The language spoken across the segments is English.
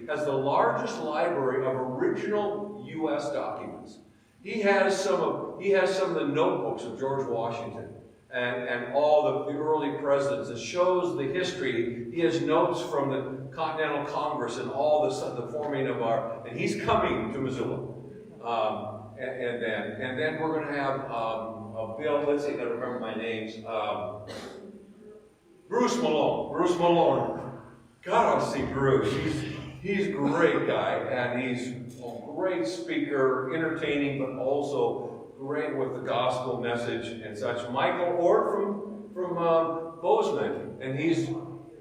has the largest library of original U.S. documents. He has some of the notebooks of George Washington and all the early presidents. It shows the history. He has notes from the Continental Congress and all the forming of and he's coming to Missoula. And then we're going to have a Bill. Let's see, I don't remember my names. Bruce Malone. Bruce Malone. God, I want to see Bruce. He's a great guy, and he's a great speaker, entertaining, but also great with the gospel message and such. Michael Ort from Bozeman, and he's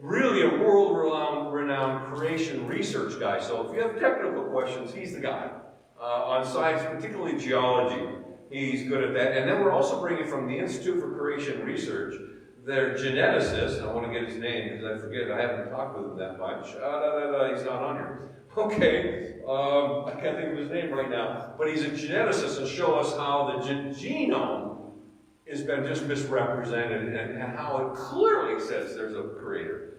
really a world-renowned creation research guy. So if you have technical questions, he's the guy. On science, particularly geology, he's good at that. And then we're also bringing from the Institute for Creation Research their geneticist. I want to get his name because I forget. I haven't talked with him that much. He's not on here. Okay, I can't think of his name right now. But he's a geneticist and show us how the genome has been just misrepresented and how it clearly says there's a creator.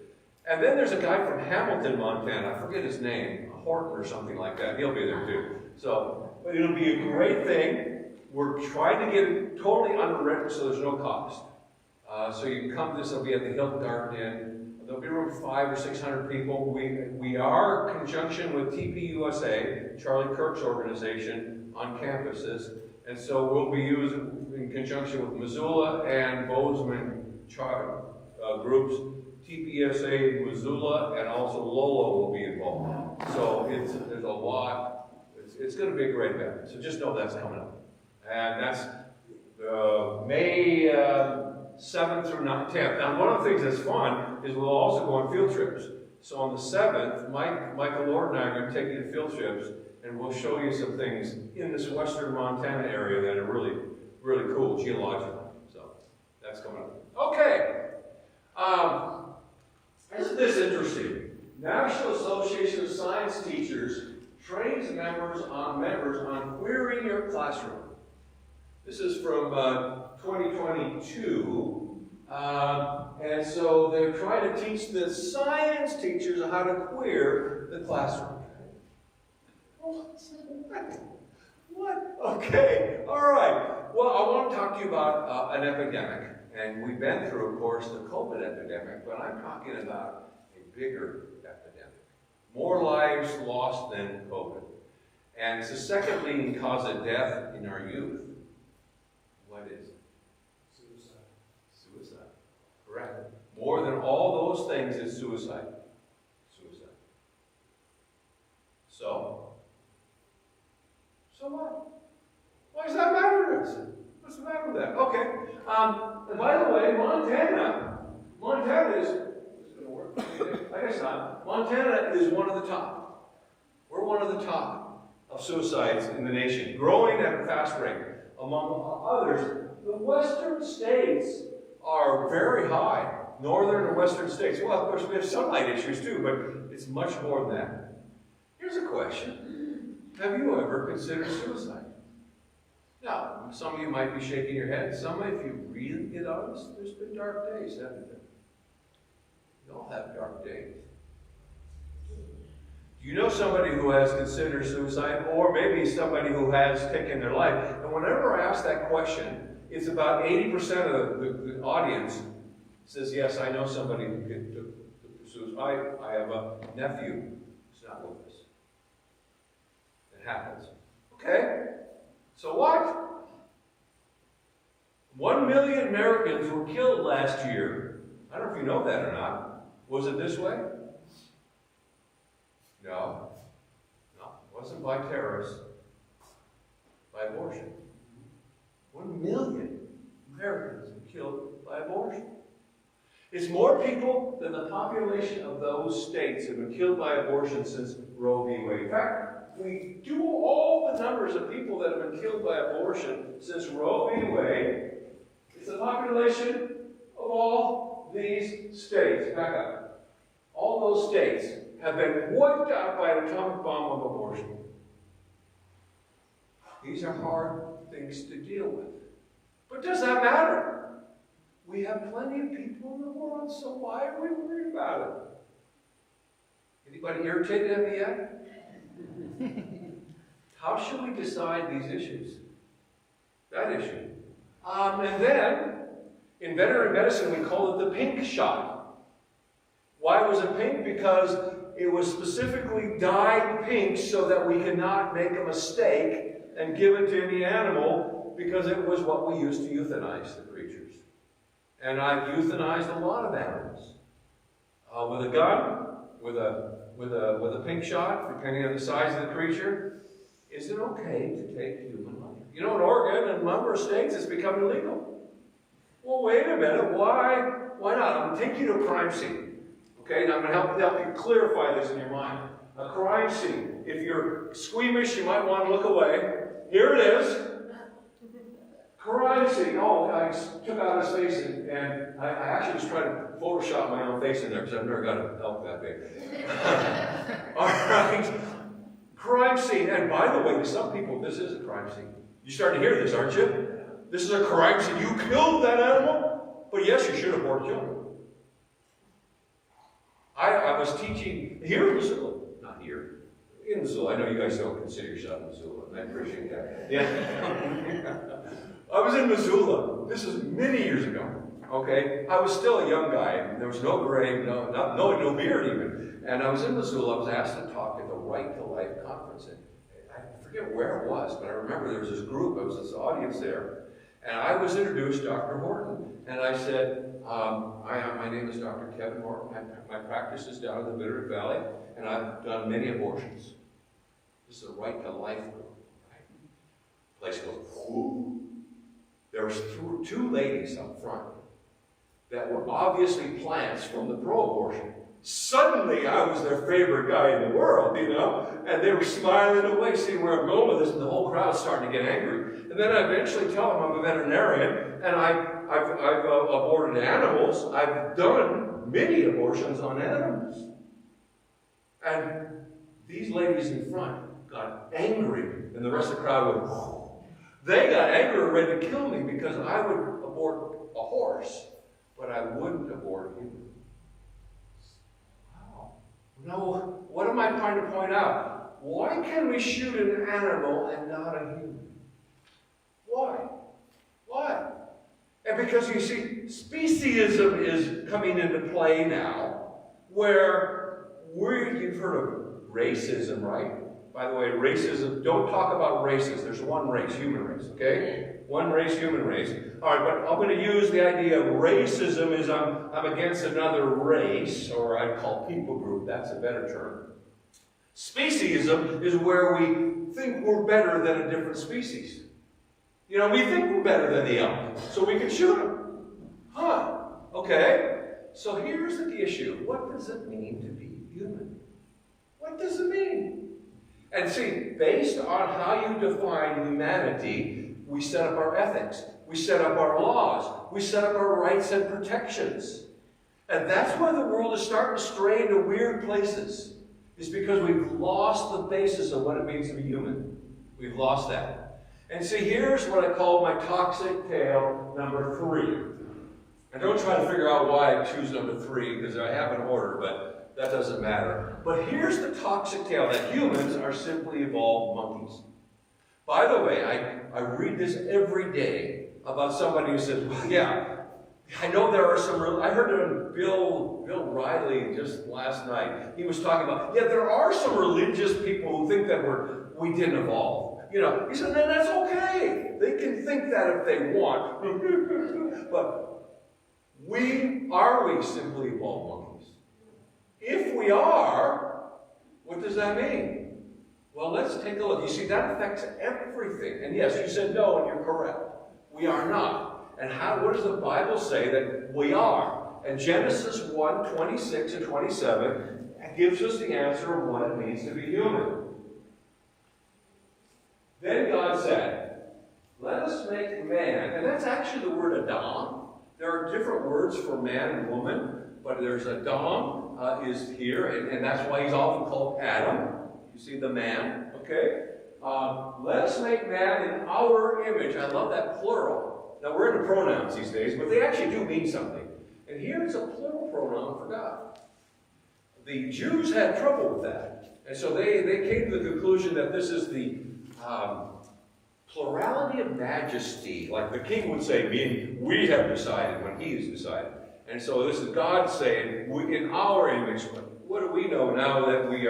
And then there's a guy from Hamilton, Montana. I forget his name. Horton or something like that. He'll be there too. So, but it'll be a great thing. We're trying to get it totally underwritten so there's no cost. So you can come to this. It'll be at the Hilton Garden Inn. There'll be room for 500 or 600 people. We are in conjunction with TPUSA, Charlie Kirk's organization, on campuses. And so we'll be using, in conjunction with Missoula and Bozeman groups, TPSA, Missoula, and also Lolo will be involved. So there's a lot. It's going to be a great event. So just know that's coming up. And that's May 7th through 10th. Now, one of the things that's fun is we'll also go on field trips. So on the 7th, Michael Lord and I are going to take you to field trips, and we'll show you some things in this western Montana area that are really, really cool geologically. So that's coming up. Okay. Isn't this interesting? National Association of Science Teachers trains members on querying your classroom. This is from 2022. And so they're trying to teach the science teachers how to queer the classroom. What? Okay, all right. Well, I want to talk to you about an epidemic. And we've been through, of course, the COVID epidemic, but I'm talking about a bigger epidemic. More lives lost than COVID. And it's the second leading cause of death in our youth. What is it? Suicide. Suicide. Correct. More than all those things is suicide. Suicide. So what? Why does that matter to us? What's the matter with that? Okay. And by the way, Montana is going to work. I guess not. Montana is one of the top. We're one of the top of suicides in the nation, growing at a fast rate. Among others, the western states are very high. Northern and western states. Well, of course, we have sunlight issues too, but it's much more than that. Here's a question. Have you ever considered suicide? Now, some of you might be shaking your head. Some, if you really get honest, there's been dark days, haven't there? We all have dark days. Do you know somebody who has considered suicide, or maybe somebody who has taken their life? And whenever I ask that question, it's about 80% of the audience says, yes, I know somebody who took suicide. I have a nephew who's not with us. It happens. Okay? So what? 1 million Americans were killed last year. I don't know if you know that or not. Was it this way? No. No. It wasn't by terrorists. By abortion. 1 million Americans were killed by abortion. It's more people than the population of those states have been killed by abortion since Roe v. Wade. In fact, we do all the numbers of people that have been killed by abortion since Roe v. Wade. It's the population of all these states. Back up. All those states have been wiped out by an atomic bomb of abortion. These are hard things to deal with. But does that matter? We have plenty of people in the world, so why are we worried about it? Anybody irritated at me yet? How should we decide these issues? That issue. And then, in veterinary medicine, we call it the pink shot. Why was it pink? Because it was specifically dyed pink so that we could not make a mistake and give it to any animal, because it was what we used to euthanize the creatures. And I've euthanized a lot of animals. With a gun, with a pink shot, depending on the size of the creature. Is it okay to take human life? You know, in Oregon and a number of states, it's become illegal. Well, wait a minute. Why not? I'm going to take you to a crime scene. Okay, now I'm going to help you clarify this in your mind. A crime scene. If you're squeamish, you might want to look away. Here it is. Crime scene. Oh, I took out his face, and I actually was trying to Photoshop my own face in there because I've never got an elk that big. All right. Crime scene. And by the way, to some people, this is a crime scene. You're starting to hear this, aren't you? This is a crime scene. You killed that animal? But yes, you should have brought children. I was teaching here in Missoula. Not here. In Missoula. I know you guys don't consider yourself Missoula, and I appreciate that. Yeah. I was in Missoula. This is many years ago. Okay? I was still a young guy. There was no gray, no beard even. And I was in Missoula. I was asked to talk at the Right to Life conference. And I forget where it was, but I remember there was this group, there was this audience there. And I was introduced Dr. Horton. And I said, my name is Dr. Kevin Horton. My practice is down in the Bitterroot Valley, and I've done many abortions. This is a Right to Life group. Right? The place goes, whoo. There was two ladies up front that were obviously plants from the pro-abortion. Suddenly, I was their favorite guy in the world, you know? And they were smiling away, seeing where I'm going with this, and the whole crowd's starting to get angry. And then I eventually tell them I'm a veterinarian, and I've aborted animals. I've done many abortions on animals. And these ladies in front got angry, and the rest of the crowd went, whoa. They got angry and ready to kill me because I would abort a horse, but I wouldn't abort a human. Wow. Now, what am I trying to point out? Why can we shoot an animal and not a human? Why? Why? And because you see, speciesism is coming into play now, where you've heard of racism, right? By the way, racism, don't talk about races. There's one race, human race, okay? One race, human race. All right, but I'm going to use the idea of racism as I'm against another race, or I'd call people group. That's a better term. Speciesism is where we think we're better than a different species. You know, we think we're better than the elk, so we can shoot them. Huh, okay. So here's the issue. What does it mean to be human? What does it mean? And see, based on how you define humanity, we set up our ethics, we set up our laws, we set up our rights and protections. And that's why the world is starting to stray into weird places. It's because we've lost the basis of what it means to be human. We've lost that. And see, here's what I call my toxic tale number 3. And don't try to figure out why I choose number 3, because I have an order, but that doesn't matter. But here's the toxic tale, that humans are simply evolved monkeys. By the way, I read this every day about somebody who says, well, yeah, I know there are some, I heard it on Bill Riley just last night. He was talking about, yeah, there are some religious people who think that we didn't evolve. You know, he said, that's okay. They can think that if they want. But are we simply evolved monkeys? If we are, what does that mean? Well, let's take a look. You see, that affects everything. And yes, you said no, and you're correct. We are not. And what does the Bible say that we are? And Genesis 1, 26 and 27 gives us the answer of what it means to be human. Then God said, let us make man, and that's actually the word Adam. There are different words for man and woman, but there's Adam is here, and that's why he's often called Adam. You see the man, okay? Let us make man in our image. I love that plural. Now, we're into pronouns these days, but they actually do mean something. And here it's a plural pronoun for God. the Jews had trouble with that. And so they came to the conclusion that this is the plurality of majesty. Like the king would say, meaning we have decided when he has decided. And so this is God saying, in our image, what do we know now that we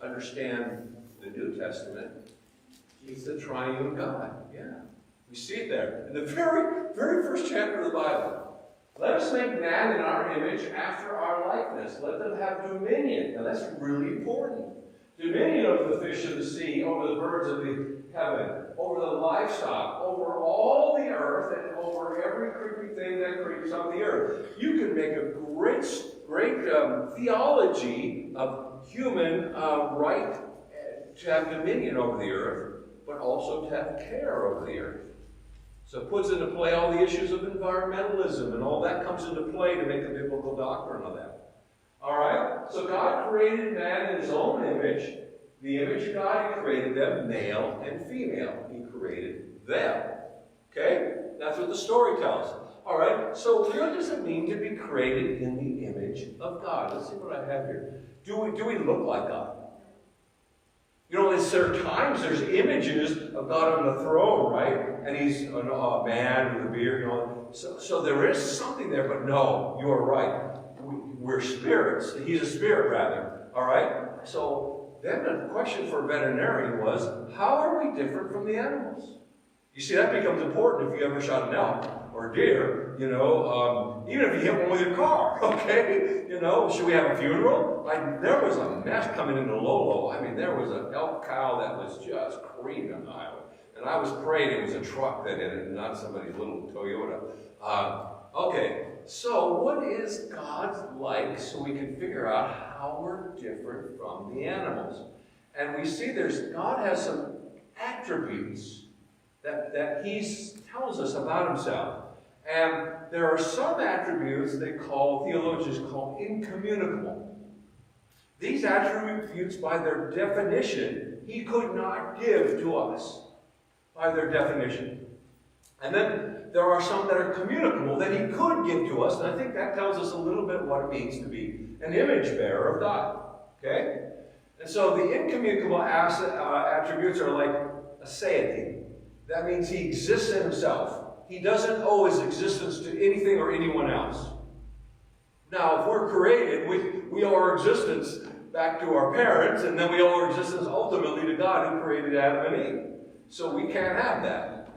understand the New Testament? He's the triune God. Yeah. We see it there. In the very, very first chapter of the Bible. Let us make man in our image after our likeness. Let them have dominion. Now that's really important. Dominion over the fish of the sea, over the birds of the heaven, over the livestock, over all the earth, and over every creeping thing that creeps on the earth. You can make a great theology of human right to have dominion over the earth, but also to have care over the earth. So it puts into play all the issues of environmentalism, and all that comes into play to make the biblical doctrine of that. All right? So God created man in his own image. The image of God, he created them, male and female. He created them. Okay? That's what the story tells us. All right? So what does it mean to be created in the image of God? Let's see what I have here. Do we look like God? You know, there are times there's images of God on the throne, right? And he's a man with a beard, you know. So there is something there, but no, you are right. We're spirits. He's a spirit, rather. All right? So then the question for a veterinarian was, how are we different from the animals? You see, that becomes important if you ever shot an elk or a deer, you know, even if you hit one with your car, okay? You know, should we have a funeral? There was a mess coming into Lolo. I mean, there was an elk cow that was just creaming on the highway. And I was praying it was a truck that hit it, not somebody's little Toyota. Okay, so what is God like so we can figure out how we're different from the animals? And we see God has some attributes that he tells us about himself. And there are some attributes theologians call incommunicable. These attributes, by their definition, he could not give to us. By their definition. And then there are some that are communicable that he could give to us, and I think that tells us a little bit what it means to be an image bearer of God. Okay? And so the incommunicable attributes are like aseity. That means he exists in himself. He doesn't owe his existence to anything or anyone else. Now, if we're created, we owe our existence back to our parents, and then we owe our existence ultimately to God who created Adam and Eve. So we can't have that.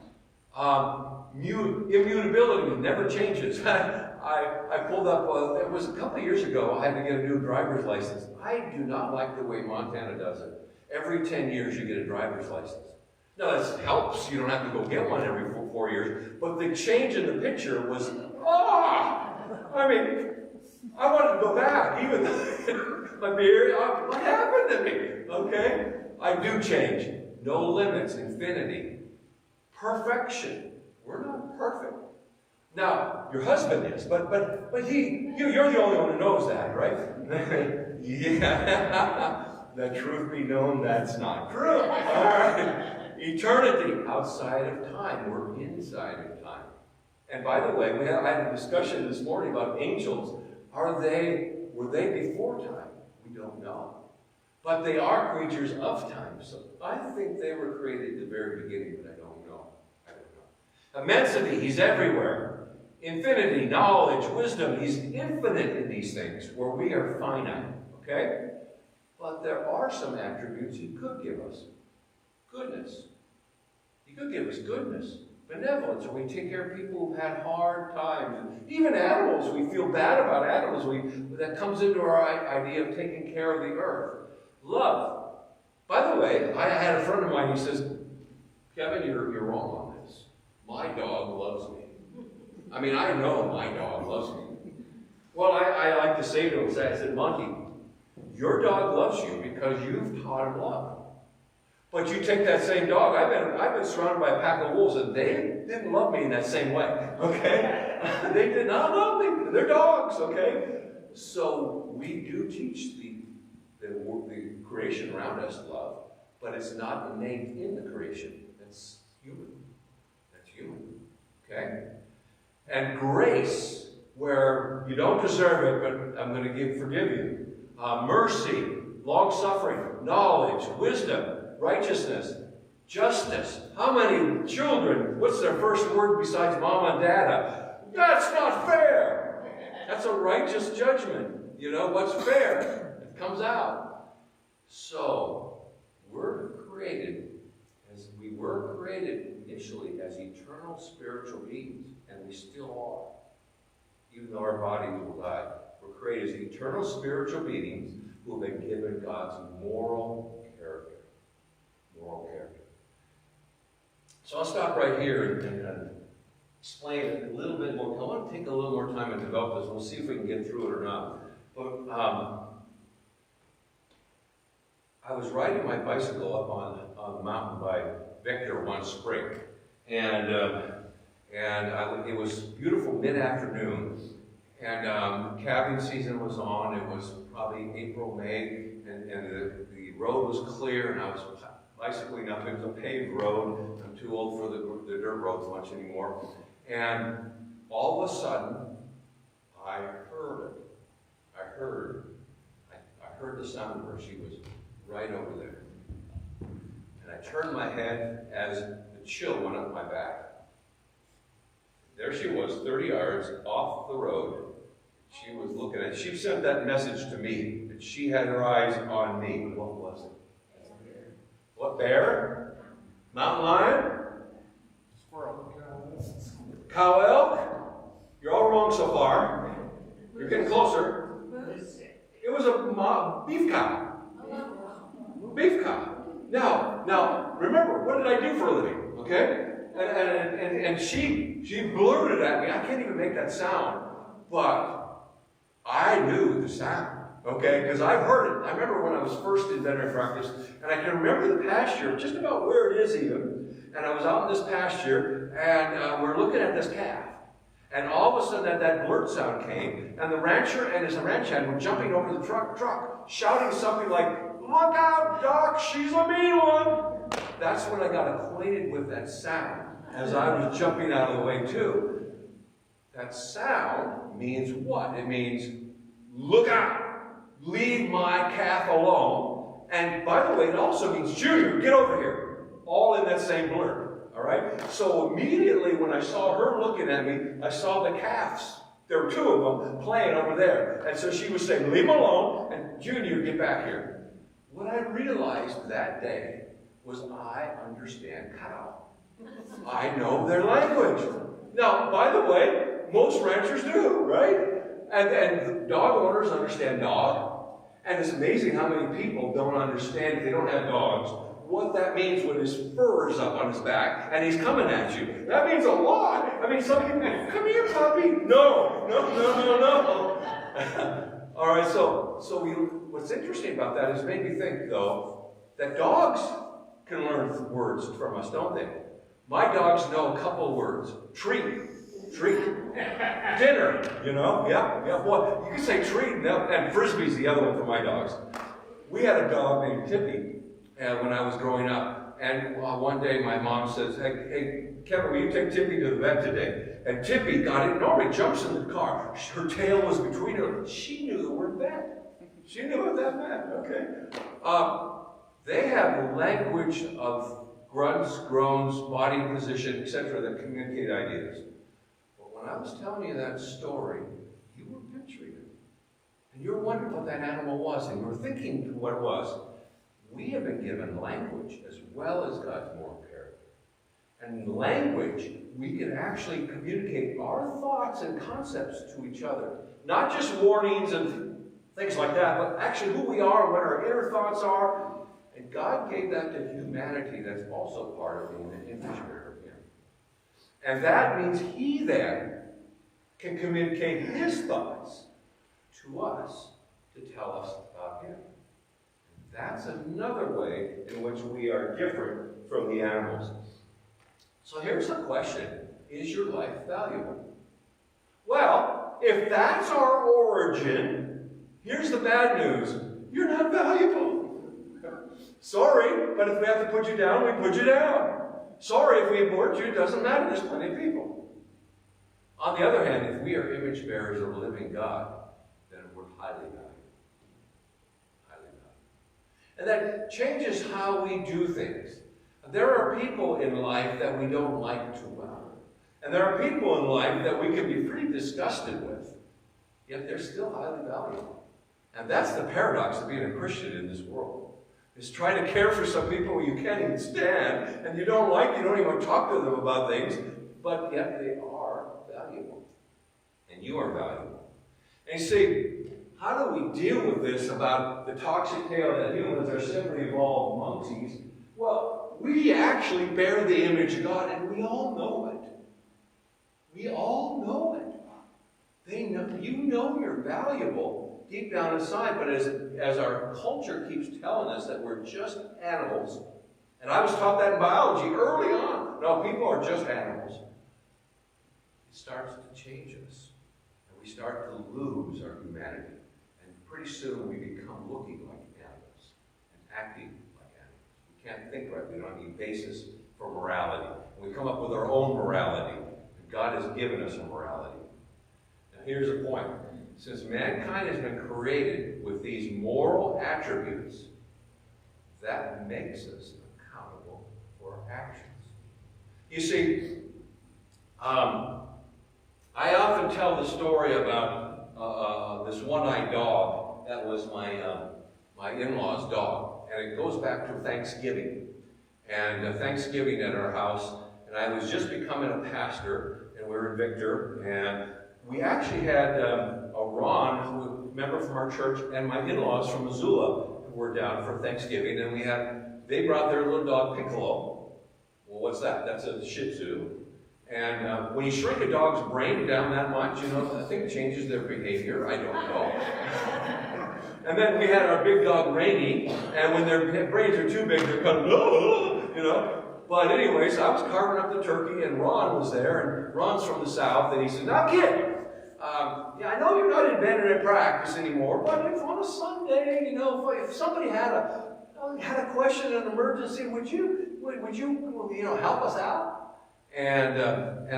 Immutability never changes. I pulled up, it was a couple of years ago, I had to get a new driver's license. I do not like the way Montana does it. Every 10 years you get a driver's license. Now, this helps. You don't have to go get one every 4 years. But the change in the picture was, I mean, I wanted to go back. Even my beard, what happened to me? Okay? I do change. No limits, infinity. Perfection. We're not perfect. Now, your husband is, but you're the only one who knows that, right? Yeah. The truth be known, that's not true. All right. Eternity, outside of time. We're inside of time. And by the way, I had a discussion this morning about angels. Were they before time? We don't know. But they are creatures of time. So I think they were created at the very beginning, but I don't know. Immensity, he's everywhere. Infinity, knowledge, wisdom, he's infinite in these things, where we are finite. Okay? But there are some attributes he could give us. Goodness. He could give us goodness. Benevolence, when we take care of people who've had hard times. Even animals, we feel bad about animals. That comes into our idea of taking care of the earth. Love. By the way, I had a friend of mine, he says, Kevin, you're wrong on this. My dog loves me. I mean, I know my dog loves me. Well, I like to say to him, I said, Monty, your dog loves you because you've taught him love. But you take that same dog, I've been surrounded by a pack of wolves, and they didn't love me in that same way, okay? They did not love me. They're dogs, okay? So we do teach the creation around us love, but it's not innate in the creation. That's human. That's human, okay? And grace, where you don't deserve it, but I'm going to forgive you. mercy, long-suffering, knowledge, wisdom, righteousness, justice. How many children, what's their first word besides mama and dada? That's not fair. That's a righteous judgment. You know, what's fair? It comes out. So, we're created, as we were created initially as eternal spiritual beings, and we still are, even though our bodies will die. We're created as eternal spiritual beings who have been given God's moral character. Moral character. So I'll stop right here and explain it a little bit more. I want to take a little more time and develop this. We'll see if we can get through it or not. But I was riding my bicycle up on the mountain by Victor one spring, and it was beautiful mid-afternoon, and camping season was on. It was probably April, May, and the road was clear, and I was bicycling up. It was a paved road. I'm too old for the dirt roads much anymore. And all of a sudden, I heard the sound of her. She was right over there. And I turned my head as the chill went up my back. There she was, 30 yards off the road. She was looking at it. She sent that message to me, that she had her eyes on me. What was it? What, bear? Mountain lion? Squirrel. Cow elk? You're all wrong so far. You're getting closer. It was a beef cow. Beef cow. Now, remember, what did I do for a living? Okay? And she blurted at me. I can't even make that sound. But I knew the sound. Okay? Because I've heard it. I remember when I was first in veterinary practice, and I can remember the pasture, just about where it is even. And I was out in this pasture, and we're looking at this calf. And all of a sudden that blurt sound came, and the rancher and his ranch hand were jumping over the truck, shouting something like, "Look out, Doc, she's a mean one!" That's when I got acquainted with that sound, as I was jumping out of the way too. That sound means what? It means, look out! Leave my calf alone. And by the way, it also means, Junior, get over here. All in that same blurt. All right? So immediately when I saw her looking at me, I saw the calves. There were two of them playing over there. And so she was saying, leave him alone, and Junior, get back here. What I realized that day was I understand cow. I know their language. Now, by the way, most ranchers do, right? And dog owners understand dog. And it's amazing how many people don't understand, if they don't have dogs, what that means when his fur is up on his back and he's coming at you. That means a lot. I mean, some people, come here, puppy. No. All right, so what's interesting about that is it made me think, though, that dogs can learn words from us, don't they? My dogs know a couple words. Treat. Dinner, yeah. Well, you can say treat, and frisbee's the other one for my dogs. We had a dog named Tippy when I was growing up, and one day my mom says, hey, Kevin, will you take Tippy to the vet today? And Tippy got it, normally jumps in the car. Her tail was between her. She knew the word vet. She knew what that meant, okay. They have a language of grunts, groans, body position, etc. that communicate ideas. When I was telling you that story, you were picturing it. And you were wondering what that animal was, and you were thinking what it was. We have been given language as well as God's moral character. And in language, we can actually communicate our thoughts and concepts to each other. Not just warnings and things like that, but actually who we are, what our inner thoughts are. And God gave that to humanity. That's also part of being an image bearer of Him. And that means He then can communicate His thoughts to us to tell us about Him. That's another way in which we are different from the animals. So here's the question. Is your life valuable? Well, if that's our origin, here's the bad news. You're not valuable. Sorry, but if we have to put you down, we put you down. Sorry, if we abort you, it doesn't matter. There's plenty of people. On the other hand, if we are image bearers of a living God, then we're highly valuable. And that changes how we do things. There are people in life that we don't like too well. And there are people in life that we can be pretty disgusted with. Yet they're still highly valuable. And that's the paradox of being a Christian in this world. Is trying to care for some people you can't even stand, and you don't like, you don't even talk to them about things, but yet they are valuable. And you are valuable. And you see, how do we deal with this about the toxic tale that humans are simply evolved monkeys? Well, we actually bear the image of God, and we all know it. We all know it. They know, you know you're valuable deep down inside, but as our culture keeps telling us that we're just animals, and I was taught that in biology early on. No, people are just animals. It starts to change us, and we start to lose our humanity. Pretty soon we become looking like animals and acting like animals. We can't think right. We don't have any basis for morality. We come up with our own morality. God has given us a morality. Now here's the point. Since mankind has been created with these moral attributes, that makes us accountable for our actions. You see, I often tell the story about this one-eyed dog that was my in-law's dog, and it goes back to Thanksgiving. And Thanksgiving at our house, and I was just becoming a pastor, and we were in Victor, and we actually had a Ron, who was a member from our church, and my in-laws from Missoula who were down for Thanksgiving, and they brought their little dog Piccolo. Well, what's that? That's a Shih Tzu. And when you shrink a dog's brain down that much, I think it changes their behavior. I don't know. And then we had our big dog Rainy, and when their brains are too big, they're kind of, But anyways, I was carving up the turkey, and Ron was there, and Ron's from the South, and he said, "Now, kid, I know you're not in veterinary practice anymore, but if on a Sunday, if somebody had a question, an emergency, would you help us out?" And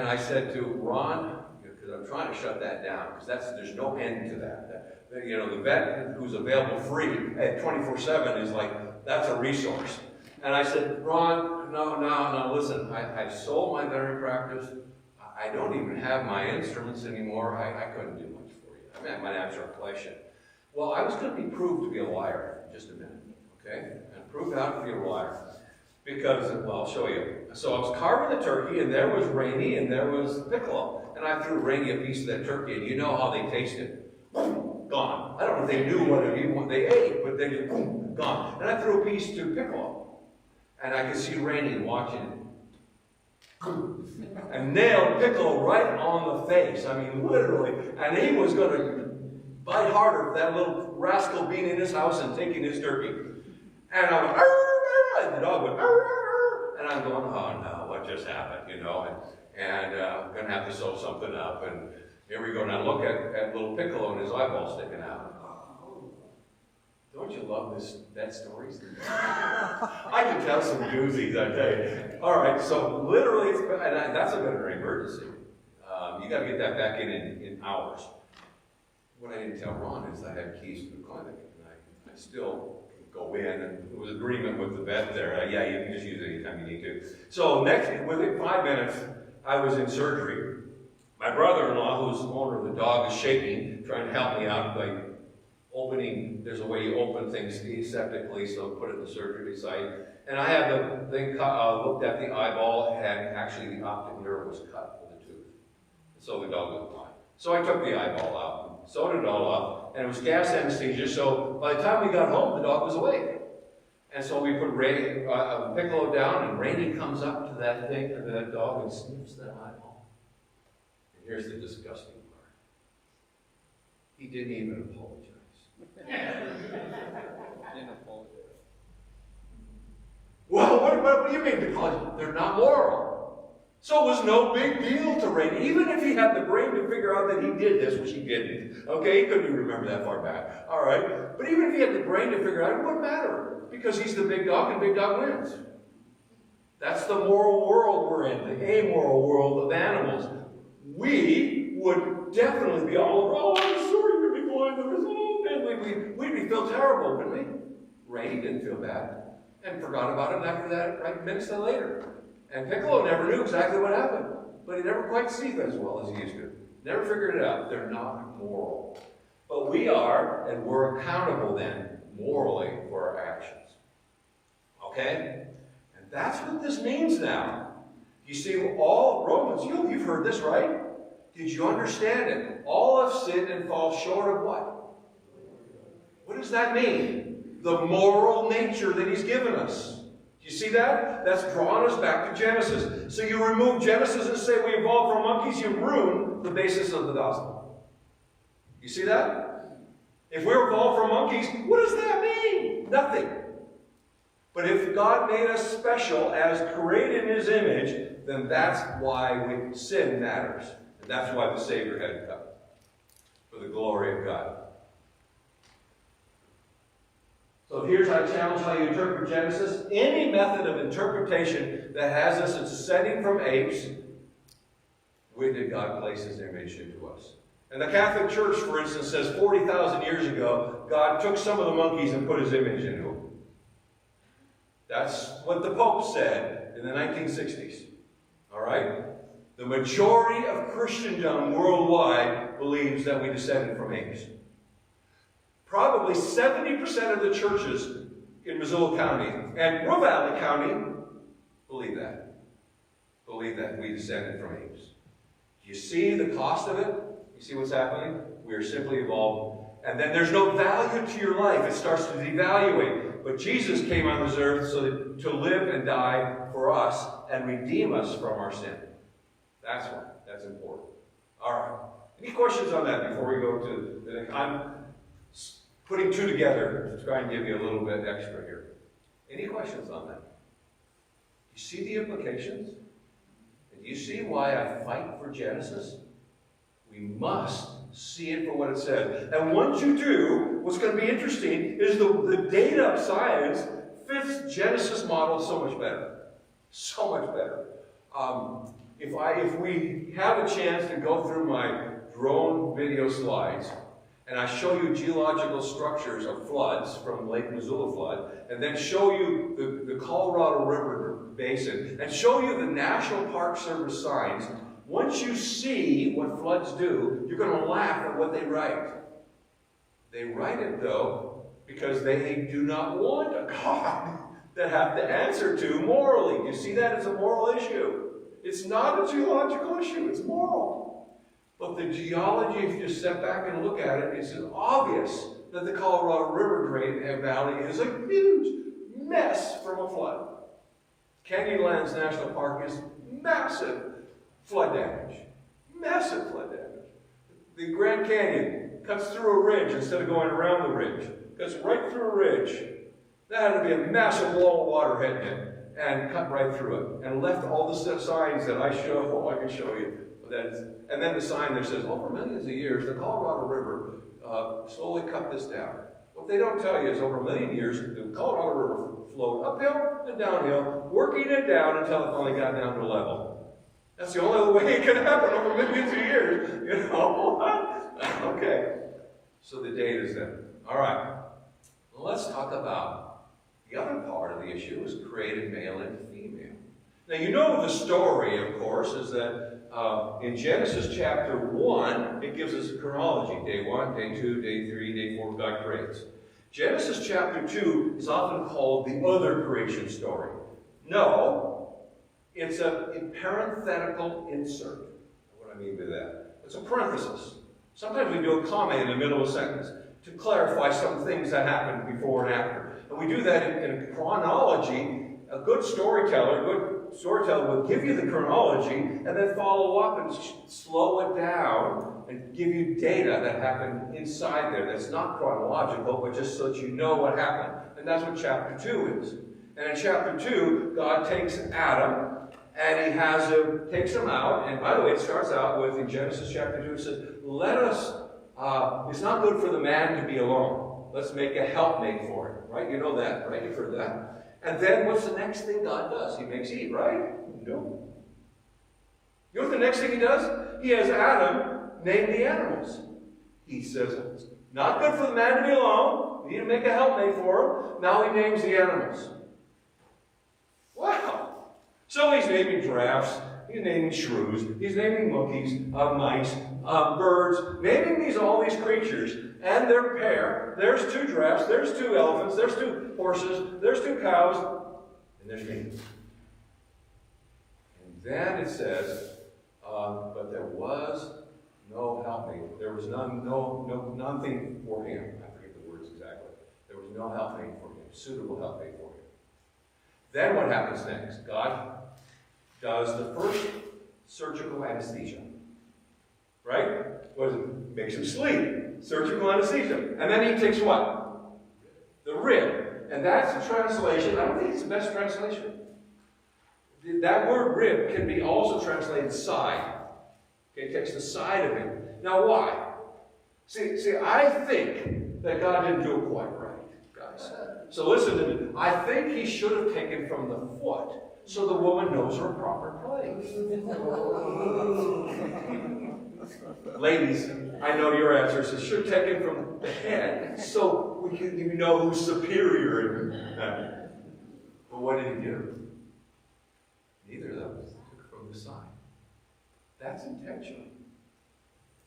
I said to Ron, because I'm trying to shut that down, because there's no end to that. The vet who's available free at 24/7 is like, that's a resource. And I said, "Ron, no, listen, I sold my veterinary practice. I don't even have my instruments anymore. I couldn't do much for you. I mean, I might answer a question." Well, I was going to be proved to be a liar in just a minute, okay? And proved out to be a liar. Because, I'll show you. So I was carving the turkey, and there was Rainy, and there was Piccolo. And I threw Rainy a piece of that turkey, and you know how they tasted. Gone. I don't know if they knew what they ate, but they just, gone. And I threw a piece to Piccolo. And I could see Rainy watching it. And nailed Piccolo right on the face. I mean, literally. And he was going to bite harder for that little rascal being in his house and taking his turkey. And I went, and the dog went, and I'm going, "Oh no, what just happened?" And I'm going to have to sew something up. And here we go. Now look at little Piccolo and his eyeball sticking out. Don't you love that story? I can tell some doozies, I tell you. All right, so literally, that's a veterinary emergency. You got to get that back in hours. What I didn't tell Ron is I had keys to the clinic, and I still go in, and it was agreement with the vet there. You can just use it anytime you need to. So within 5 minutes, I was in surgery. My brother-in-law, who's the owner of the dog, is shaking, trying to help me out by opening. There's a way you open things aseptically, so put it in the surgery site. And I had the thing looked at the eyeball, and actually the optic nerve was cut with a tooth. So the dog was blind. So I took the eyeball out, sewed it all up, and it was gas anesthesia, so by the time we got home, the dog was awake. And so we put Piccolo down, and Rainy comes up to that dog, and sniffs that eyeball. And here's the disgusting part. He didn't even apologize. Didn't apologize. Well, what do you mean apologize? They're not moral. So it was no big deal to Rainy, even if he had the brain to figure out that he did this, which he didn't. Okay, he couldn't even remember that far back. All right, but even if he had the brain to figure out, it wouldn't matter, because he's the big dog, and big dog wins. That's the moral world we're in, the amoral world of animals. We would definitely be all, "Oh, I'm sorry for being blind. We'd be feel terrible, wouldn't we? Right? He didn't feel bad. And forgot about it, and after that, right, minutes later. And Piccolo never knew exactly what happened. But he never quite sees it as well as he used to. Never figured it out. They're not moral. But we are, and we're accountable then, morally, for our actions. Okay? And that's what this means now. You see, all Romans, you've heard this, right? Did you understand it? All have sinned and fall short of what? What does that mean? The moral nature that he's given us. You see that? That's drawn us back to Genesis. So you remove Genesis and say we evolved from monkeys, you ruin the basis of the gospel. You see that? If we're evolved from monkeys, what does that mean? Nothing. But if God made us special as created in his image, then that's why sin matters. And that's why the Savior had to come. For the glory of God. So here's how I challenge how you interpret Genesis. Any method of interpretation that has us ascending from apes, where did God place his image into us? And the Catholic Church, for instance, says 40,000 years ago, God took some of the monkeys and put his image into them. That's what the Pope said in the 1960s. All right? The majority of Christendom worldwide believes that we descended from apes. Probably 70% of the churches in Missoula County and Ruhr Valley County believe that. Believe that we descended from apes. Do you see the cost of it? You see what's happening? We are simply evolving. And then there's no value to your life. It starts to devaluate. But Jesus came on this earth so that, to live and die for us and redeem us from our sin. That's why. That's important. All right. Any questions on that before we go to the next? I'm putting two together to try and give you a little bit extra here. Any questions on that? You see the implications? And you see why I fight for Genesis? We must see it for what it says. And once you do, what's going to be interesting is the data of science fits Genesis model so much better. So much better. If we have a chance to go through my drone video slides, and I show you geological structures of floods from Lake Missoula flood, and then show you the Colorado River basin, and show you the National Park Service signs, once you see what floods do, you're going to laugh at what they write. They write it, though, because they do not want a God that have to answer to morally. You see that? It's a moral issue. It's not a geological issue. It's moral. But the geology, if you step back and look at it, it's obvious that the Colorado River Valley is a huge mess from a flood. Canyonlands National Park is massive flood damage. Massive flood damage. The Grand Canyon cuts through a ridge instead of going around the ridge. Cuts right through a ridge. That had to be a massive wall of water hitting it and cut right through it. And left all the signs that I show, I can show you. And then the sign that says, over millions of years, the Colorado River slowly cut this down. What they don't tell you is over a million years, the Colorado River flowed uphill and downhill, working it down until it finally got down to level. That's the only way it can happen over millions of years. You know? Okay. So the date is there. All right. Well, let's talk about the other part of the issue is created male and female. Now, you know the story, of course, is that in Genesis chapter 1, it gives us a chronology. Day 1, day 2, day 3, day 4, God creates. Genesis chapter 2 is often called the other creation story. No, it's a parenthetical insert. What do I mean by that? It's a parenthesis. Sometimes we do a comma in the middle of a sentence to clarify some things that happened before and after. And we do that in chronology. A good storyteller will give you the chronology and then follow up and slow it down and give you data that happened inside there that's not chronological, but just so that you know what happened. And that's what chapter 2 is. And in chapter 2, God takes Adam and he takes him out. And by the way, it starts out with, in Genesis chapter 2, it says, it's not good for the man to be alone. Let's make a helpmate for him. Right? You know that, right? You've heard that. And then what's the next thing God does? He makes Eve, right? No. You know what the next thing he does? He has Adam name the animals. He says, it's not good for the man to be alone. He didn't make a helpmate for him. Now he names the animals. Wow. So he's naming giraffes. He's naming shrews. He's naming monkeys, mice, birds. Naming all these creatures and their pair. There's 2 giraffes. There's 2 elephants. There's 2 horses. There's 2 cows. And there's me. And then it says, but there was no helpmate. There was nothing for him. I forget the words exactly. There was no helpmate for him, suitable helpmate for him. Then what happens next? God does the first surgical anesthesia. Right? What is it? Makes him sleep. Surgical anesthesia. And then he takes what? The rib. And that's the translation. I don't think it's the best translation. That word rib can be also translated side. Okay, it takes the side of him. Now why? See, I think that God didn't do it quite right, guys. So listen to me. I think he should have taken from the foot so the woman knows her proper place. Ladies, I know your answer is it should have taken from the head so we know who's superior. But what did he do? Neither of them took from the side. That's intentional.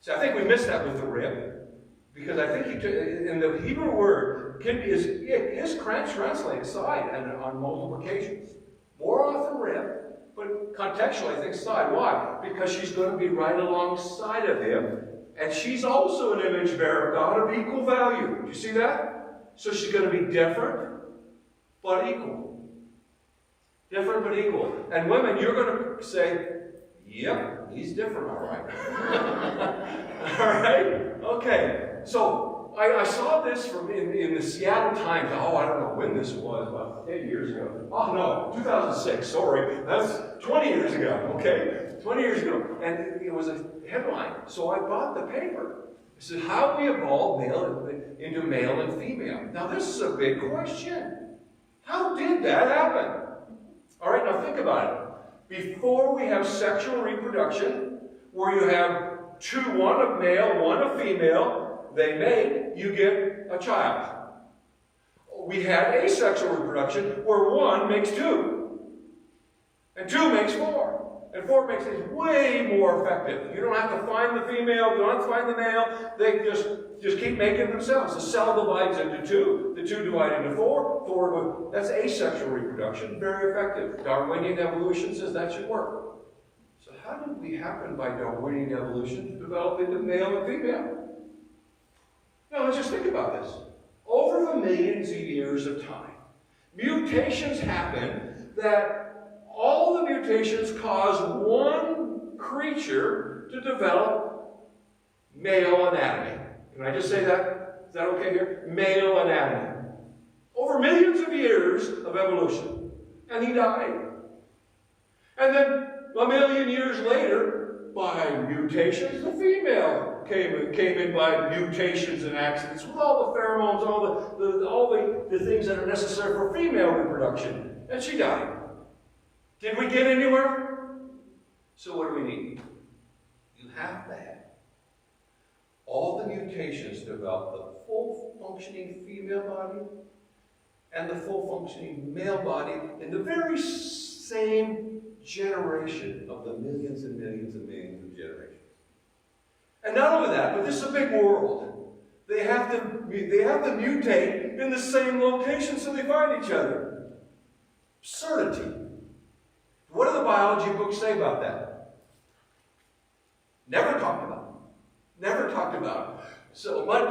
See, I think we missed that with the rib. Because I think he took, in the Hebrew word, is translated side and on multiple occasions. More often rib, but contextually I think side. Why? Because she's going to be right alongside of him. And she's also an image bearer of God of equal value. Do you see that? So she's going to be different, but equal. Different, but equal. And women, you're going to say, yep, he's different, all right. All right? Okay. So, I saw this in the Seattle Times. Oh, I don't know when this was, about 10 years ago. Oh, no, 2006, sorry. That's 20 years ago, okay? 20 years ago. And it was a headline. So I bought the paper. It said, how we evolved into male and female. Now, this is a big question. How did that happen? All right, now think about it. Before we have sexual reproduction, where you have one a male, one a female, they mate, you get a child. We had asexual reproduction, where 1 makes 2. And 2 makes 4. And 4 makes it way more effective. You don't have to find the female, you don't have to find the male. They just keep making themselves. The cell divides into 2. The 2 divide into 4. That's asexual reproduction. Very effective. Darwinian evolution says that should work. So how did we happen by Darwinian evolution to develop into male and female? Now let's just think about this. Over the millions of years of time, mutations happen that all the mutations cause one creature to develop male anatomy. Can I just say that? Is that okay here? Male anatomy. Over millions of years of evolution. And he died. And then a million years later, by mutations, the female came in by mutations and accidents with all the pheromones, all the things that are necessary for female reproduction. And she died. Did we get anywhere? So what do we need? You have to have all the mutations develop the full functioning female body and the full functioning male body in the very same generation of the millions and millions and millions of generations. And not only that, but this is a big world. They have to mutate in the same location so they find each other. Absurdity. What do the biology books say about that? Never talked about. Never talked about. So, but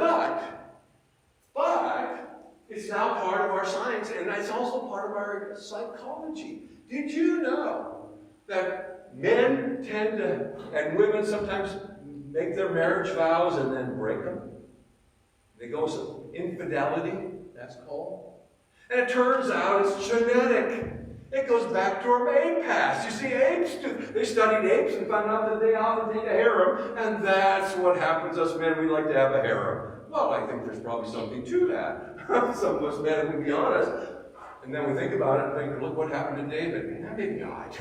it's now part of our science, and it's also part of our psychology. Did you know that men tend to, and women sometimes make their marriage vows and then break them? They go some infidelity, that's called. And it turns out it's genetic. It goes back to our ape past. You see, apes, they studied apes and found out that they often take a harem, and that's what happens to us men. We like to have a harem. Well, I think there's probably something to that. Some of us men, if we be honest. And then we think about it and think, look what happened to David. Maybe not.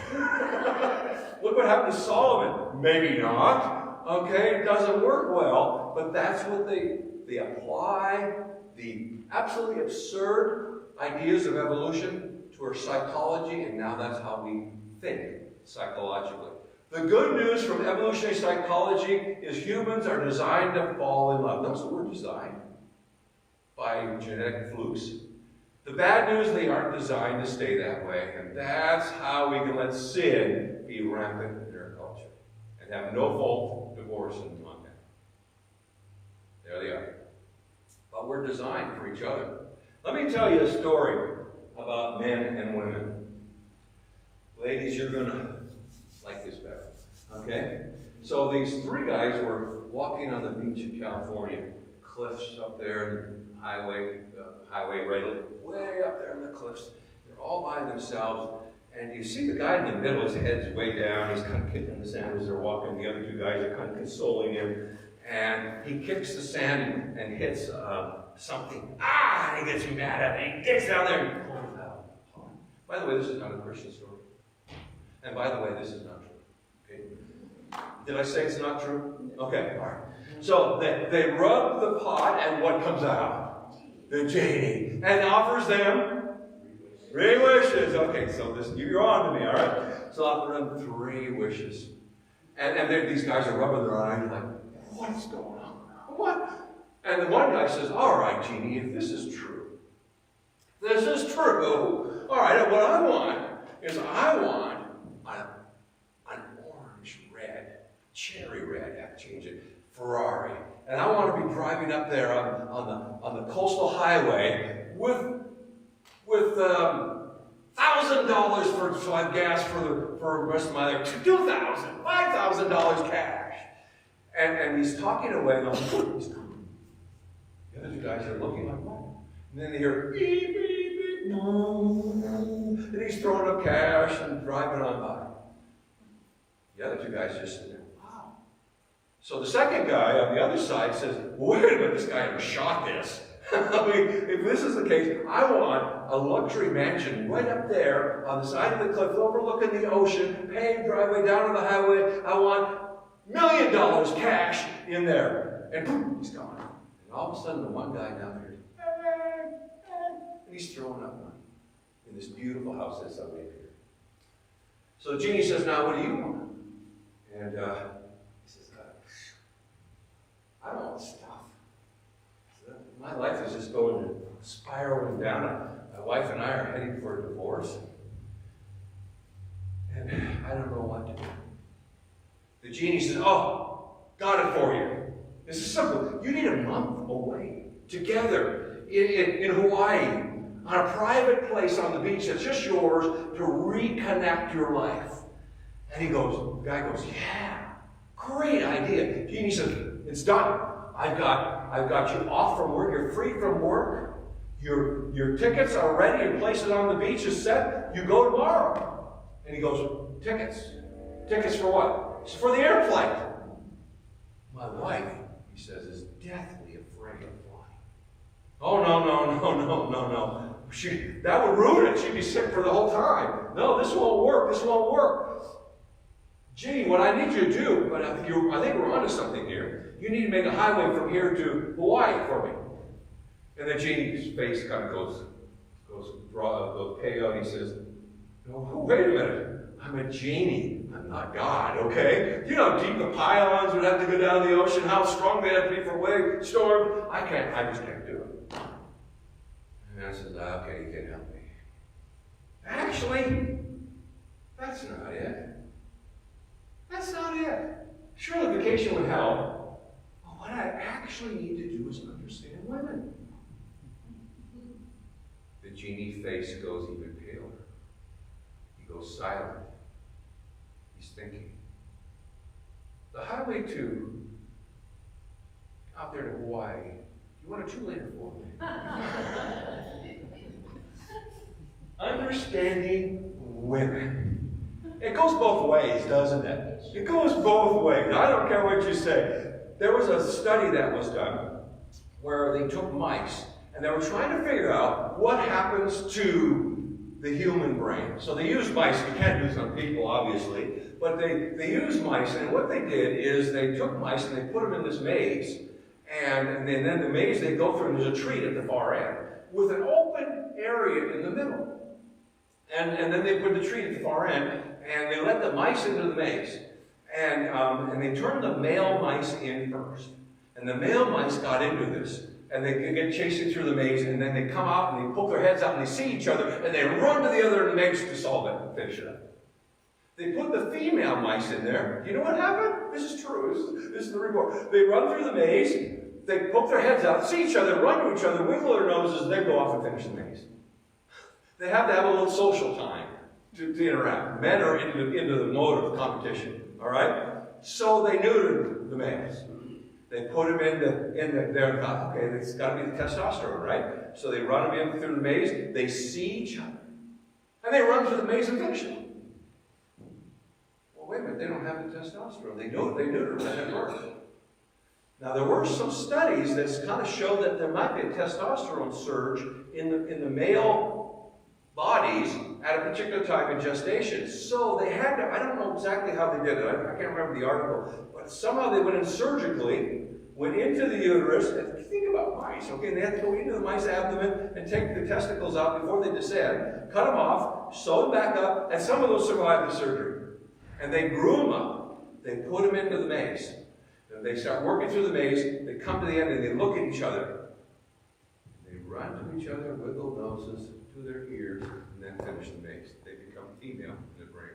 Look what happened to Solomon. Maybe not. Okay, it doesn't work well, but that's what they apply the absolutely absurd ideas of evolution to our psychology, and now that's how we think psychologically. The good news from evolutionary psychology is humans are designed to fall in love. Notice the word designed by genetic flukes. The bad news, they aren't designed to stay that way, and that's how we can let sin be rampant in our culture and have no fault divorce and contact. There they are. But we're designed for each other. Let me tell you a story about men and women. Ladies, you're going to like this better. Okay? So these three guys were walking on the beach in California. Cliffs up there, highway right way up there on the cliffs. They're all by themselves. And you see the guy in the middle, his head's way down. He's kind of kicking the sand as they're walking. The other two guys are kind of consoling him. And he kicks the sand and hits something. Ah! And he gets mad at me. He gets down there and pulls it out. By the way, this is not a Christian story. And by the way, this is not true. Okay? Did I say it's not true? Okay, all right. So they rub the pot, and what comes out? The genie. And offers them 3 wishes. Okay, so you're on to me, all right? So offer them 3 wishes. And these guys are rubbing their eyes like, what's going on? What? And the one guy says, all right, genie, if this is true, all right, what I want is an orange red, cherry red, I have to change it, Ferrari. And I want to be driving up there on the coastal highway with $1,000 for gas for the rest of my life, $2,000, $5,000 cash. And he's talking away, and he's coming. The other 2 guys are looking like, what? And then they hear beep, beep, beep, and he's throwing up cash and driving on by. The other 2 guys just sit there. Wow. So the second guy on the other side says, wait a minute, this guy shot this. I mean, if this is the case, I want a luxury mansion right up there on the side of the cliff overlooking the ocean, paved driveway down to the highway. I want $1 million cash in there. And boom, he's gone. And all of a sudden, the one guy down there, and he's throwing up money in this beautiful house that's up here. So the genie says, now what do you want? And he says, I don't want stuff. My life is just going spiraling down. My wife and I are heading for a divorce. And I don't know what to do. The genie says, oh, got it for you. This is simple. You need a month away, together, in Hawaii, on a private place on the beach that's just yours to reconnect your life. And the guy goes, yeah, great idea. Genie says, it's done. I've got you off from work. You're free from work. Your tickets are ready and places on the beach is set. You go tomorrow. And he goes, tickets? Tickets for what? It's for the airplane. My wife, he says, is deathly afraid of flying. Oh, no. That would ruin it. She'd be sick for the whole time. No, this won't work. Genie, what I need you to do, but I think we're onto something here. You need to make a highway from here to Hawaii for me. And then Genie's face kind of goes pale, and he says, no, wait a minute. I'm a genie. I'm not God, okay? You know how deep the pylons would have to go down the ocean, how strong they have to be for wave storm. I just can't do it. And I said, okay, you can help me. Actually, that's not it. That's not it. Sure, the vacation would help. But what I actually need to do is understand women. The genie face goes even paler. He goes silent. He's thinking. The highway to out there to Hawaii, you want a 2-liter for me? Understanding women. It goes both ways, doesn't it? It goes both ways. I don't care what you say. There was a study that was done where they took mice and they were trying to figure out what happens to the human brain. So they used mice. You can't do this on people, obviously. But they used mice, and what they did is they took mice and they put them in this maze. And then the maze they go through, and there's a tree at the far end with an open area in the middle. And then they put the tree at the far end, and they let the mice into the maze. And they turned the male mice in first. And the male mice got into this. And they get chasing through the maze, and then they come out, and they poke their heads out, and they see each other, and they run to the other end of the maze to solve it and finish it up. They put the female mice in there. You know what happened? This is true. This is the report. They run through the maze, they poke their heads out, see each other, run to each other, wiggle their noses, and then go off and finish the maze. They have to have a little social time to interact. Men are into the mode of competition. All right? So they neutered the males. They put them in there and thought, okay, it's got to be the testosterone, right? So they run them in through the maze. They see each other. And they run through the maze and finish it. Well, wait a minute. They don't have the testosterone. They neutered them at birth. Now, there were some studies that kind of show that there might be a testosterone surge in the male bodies at a particular time in gestation. So they had to, I don't know exactly how they did it. I can't remember the article. But somehow they went in surgically, went into the uterus, and think about mice, okay? They had to go into the mice abdomen and take the testicles out before they descend, cut them off, sew them back up, and some of those survived the surgery. And they grew them up. They put them into the maze. And they start working through the maze. They come to the end and they look at each other. They run to each other, wiggle noses to their ears, and then finish the maze. They become female in the brain.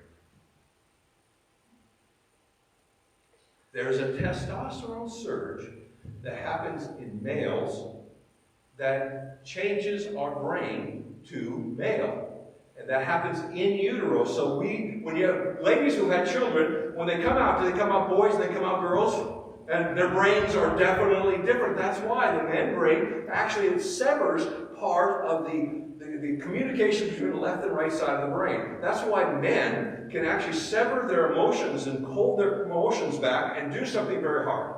There's a testosterone surge that happens in males that changes our brain to male. And that happens in utero. So when you have ladies who have children, when they come out, do they come out boys and they come out girls? And their brains are definitely different. That's why the men's brain actually severs part of the communication between the left and right side of the brain. That's why men can actually sever their emotions and hold their emotions back and do something very hard.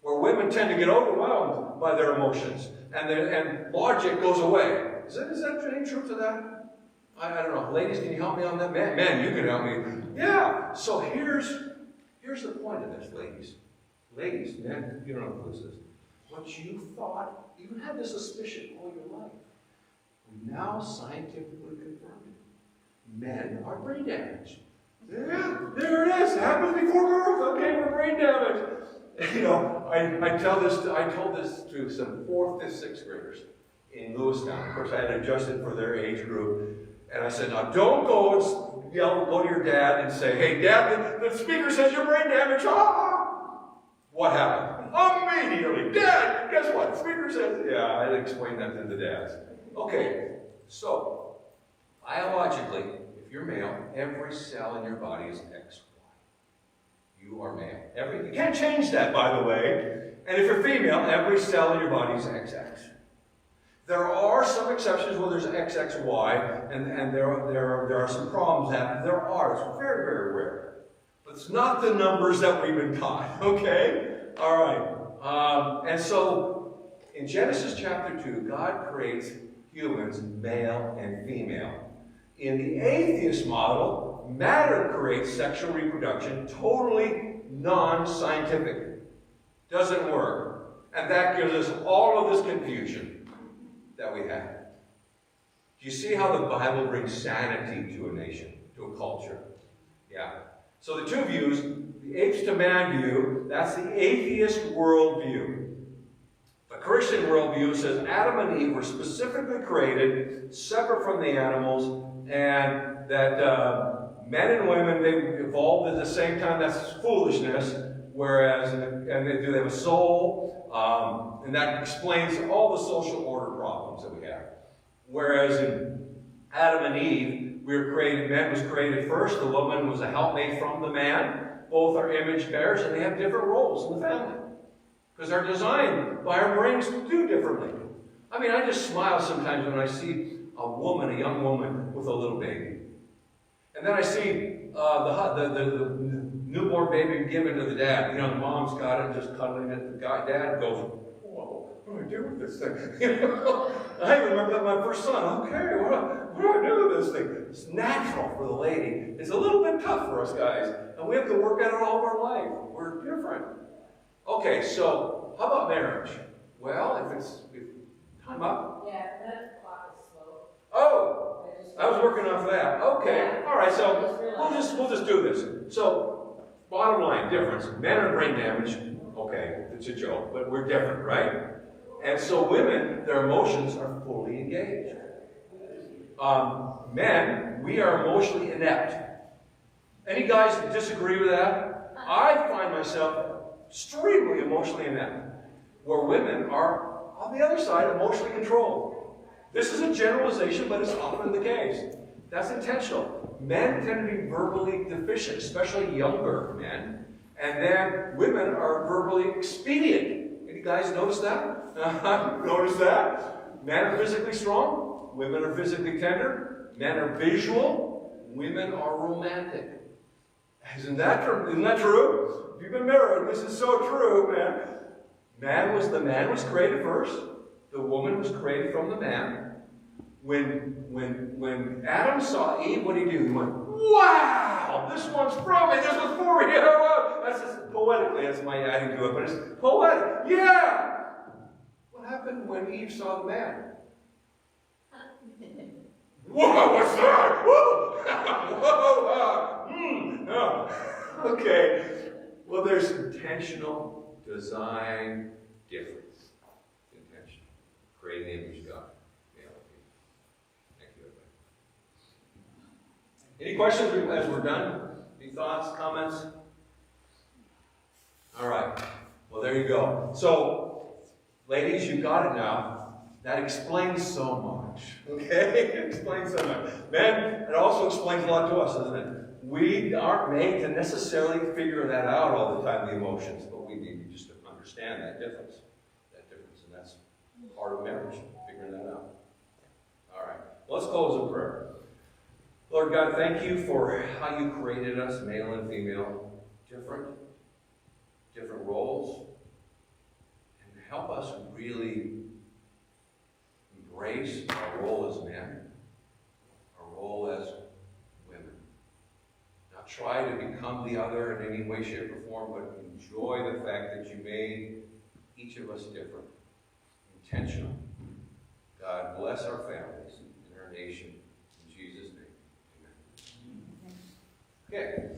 Where women tend to get overwhelmed by their emotions and logic goes away. Is that any truth to that? I don't know. Ladies, can you help me on that? Men, you can help me. Yeah. So here's the point of this, ladies. Ladies, men, you don't know who this is. What you thought, you had this suspicion all your life. We now scientifically confirm it. Men are brain damaged. Yeah, there it is. It happens before birth. Okay, we're brain damaged. You know, I told this to some 4th, 5th, 6th graders in Lewistown. Of course, I had adjusted for their age group. And I said, now don't go and go to your dad and say, hey, Dad, the speaker says you're brain damaged. Ah! What happened? Immediately, Dad, guess what? The speaker says, yeah, I explained that to the dads. Okay, so, biologically, if you're male, every cell in your body is XY. You are male. You can't change that, by the way. And if you're female, every cell in your body is XX. There are some exceptions where there's XXY, and there are some problems that there are. It's very, very rare. But it's not the numbers that we've been taught, okay? All right. And so, in Genesis chapter 2, God creates humans, male and female. In the atheist model, matter creates sexual reproduction, totally non-scientific. Doesn't work. And that gives us all of this confusion that we have. Do you see how the Bible brings sanity to a nation, to a culture? Yeah. So the two views, the apes to man view, that's the atheist worldview. The Christian worldview says Adam and Eve were specifically created, separate from the animals, and that men and women, they evolved at the same time. That's foolishness. Whereas, and they have a soul, and that explains all the social order problems that we have. Whereas in Adam and Eve, we were created, man was created first, the woman was a helpmate from the man. Both are image bearers, and they have different roles in the family. Because they're designed by our brains to do differently. I mean, I just smile sometimes when I see a young woman with a little baby. And then I see the newborn baby given to the dad. You know, the mom's got it, just cuddling it. The dad goes, whoa, what do I do with this thing? I remember that my first son. Okay, what do I do with this thing? It's natural for the lady. It's a little bit tough for us guys. And we have to work at it all of our life. We're different. Okay, so how about marriage? Well, time up. Yeah, that clock is slow. Oh, I was working off that. Okay, all right. So we'll just do this. So, bottom line difference: men are brain damaged. Okay, it's a joke, but we're different, right? And so women, their emotions are fully engaged. Men, we are emotionally inept. Any guys that disagree with that? I find myself extremely emotionally inept, where women are, on the other side, emotionally controlled. This is a generalization, but it's often the case. That's intentional. Men tend to be verbally deficient, especially younger men, and then women are verbally expedient. Any guys notice that? Notice that? Men are physically strong, women are physically tender, men are visual, women are romantic. Isn't that true? If you've been married, this is so true, man. The man was created first. The woman was created from the man. When Adam saw Eve, what did he do? He went, "Wow, this one's from me. This one's for me." That's just poetically. That's my adding to it, but it's poetic. Yeah. What happened when Eve saw the man? Whoa, what's that? Whoa! No. Okay. Well, there's intentional design difference. Intentional. Creating the image of God. Thank you, everybody. Any questions as we're done? Any thoughts, comments? All right. Well, there you go. So, ladies, you got it now. That explains so much. Okay? It explains so much. Men, it also explains a lot to us, doesn't it? We aren't made to necessarily figure that out all the time, the emotions, but we need just to understand that difference. And that's part of marriage, figuring that out. All right. Let's close with prayer. Lord God, thank you for how you created us, male and female, different roles, and help us really embrace our role as men, our role as women. Not try to become the other in any way, shape, or form, but enjoy the fact that you made each of us different, intentional. God bless our families and our nation. In Jesus' name, amen. Okay.